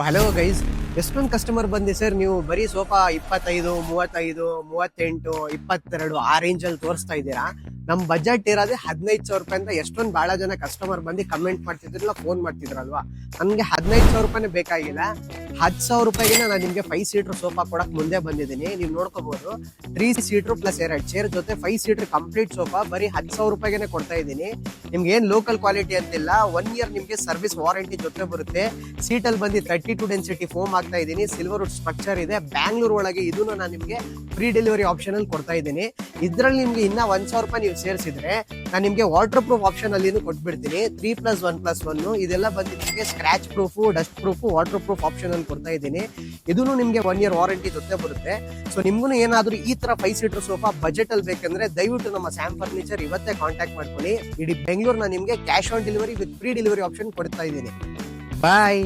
Hello guys, ಎಷ್ಟೊಂದು customer ಬಂದಿ sir. ನೀವು ಬರೀ ಸೋಫಾ 25, 35, 38, 22 ಆ ರೇಂಜ್ ಅಲ್ಲಿ ತೋರಿಸ್ತಾ ಇದ್ದೀರಾ. ನಮ್ ಬಜೆಟ್ ಇರೋದೇ 15,000 ರೂಪಾಯಿ ಅಂತ ಎಷ್ಟೊಂದು ಬಹಳ ಜನ ಕಸ್ಟಮರ್ ಬಂದು ಕಮೆಂಟ್ ಮಾಡ್ತಿದ್ರಲ್ಲ, ಫೋನ್ ಮಾಡ್ತಿದ್ರಲ್ವಾ. ನನ್ಗೆ 15,000 ರೂಪಾಯಿ ಬೇಕಾಗಿಲ್ಲ. 10,000 ರೂಪಾಯಿಗೆ ನಾನು ನಿಮ್ಗೆ 5 ಸೀಟರ್ ಸೋಫಾ ಕೊಡಕ್ ಮುಂದೆ ಬಂದಿದ್ದೀನಿ. ನೀವು ನೋಡ್ಕೋಬಹುದು, 3 ಸೀಟರ್ ಪ್ಲಸ್ 2 ಚೇರ್ ಜೊತೆ 5 ಸೀಟರ್ ಕಂಪ್ಲೀಟ್ ಸೋಫಾ ಬರೀ 10,000 ರೂಪಾಯಿಗೆ ಕೊಡ್ತಾ ಇದ್ದೀನಿ. ನಿಮ್ಗೆ ಏನ್ ಲೋಕಲ್ ಕ್ವಾಲಿಟಿ ಅಂತಿಲ್ಲ, 1 ಇಯರ್ ನಿಮ್ಗೆ ಸರ್ವಿಸ್ ವಾರಂಟಿ ಜೊತೆ ಬರುತ್ತೆ. ಸೀಟ್ ಅಲ್ಲಿ ಬಂದು 32 ಡೆನ್ಸಿಟಿ ಫೋಮ್ ಆಗ್ತಾ ಇದ್ದೀನಿ. ಸಿಲ್ವರ್ ವುಡ್ ಸ್ಟ್ರಕ್ಚರ್ ಇದೆ. ಬ್ಯಾಂಗ್ಳೂರ್ ಒಳಗೆ ಇದನ್ನು ನಾನು ನಿಮ್ಗೆ ಫ್ರೀ ಡೆಲಿವರಿ ಆಪ್ಷನ್ ಅಲ್ಲಿ ಕೊಡ್ತಾ ಇದ್ದೀನಿ. ಇದ್ರಲ್ಲಿ ನಿಮ್ಗೆ ಇನ್ನ 1,000 ರೂಪಾಯಿ ನೀವು ಸೇರಿಸಿದ್ರೆ ನಾನು ನಿಮ್ಗೆ ವಾಟರ್ ಪ್ರೂಫ್ ಆಪ್ಷನ್ ಅಲ್ಲಿ ಕೊಟ್ಬಿಡ್ತೀನಿ. 3+1+1 ಇದೆಲ್ಲ ಬಂದು ನಿಮಗೆ scratch proof, dust proof, water proof option ಅಲ್ಲಿ ಕೊಡ್ತಾ ಇದ್ದೀನಿ. ಇದನ್ನು ನಿಮ್ಗೆ 1 ಇಯರ್ ವಾರಂಟಿ ಜೊತೆ ಬರುತ್ತೆ. ಸೊ ನಿಮ್ಗೂ ಏನಾದ್ರೂ ಈ ತರ 5 ಸೀಟರ್ ಸೋಫಾ ಬಜೆಟ್ ಅಲ್ಲಿ ಬೇಕಂದ್ರೆ ದಯವಿಟ್ಟು ನಮ್ಮ ಸ್ಯಾಮ್ ಫರ್ನಿಚರ್ ಇವತ್ತೇ ಕಾಂಟ್ಯಾಕ್ಟ್ ಮಾಡ್ಕೊಳ್ಳಿ. ಇಡೀ ಬೆಂಗಳೂರಿನ ನಿಮ್ಗೆ cash on delivery with free delivery option ಕೊಡ್ತಾ ಇದ್ದೀನಿ. ಬಾಯ್.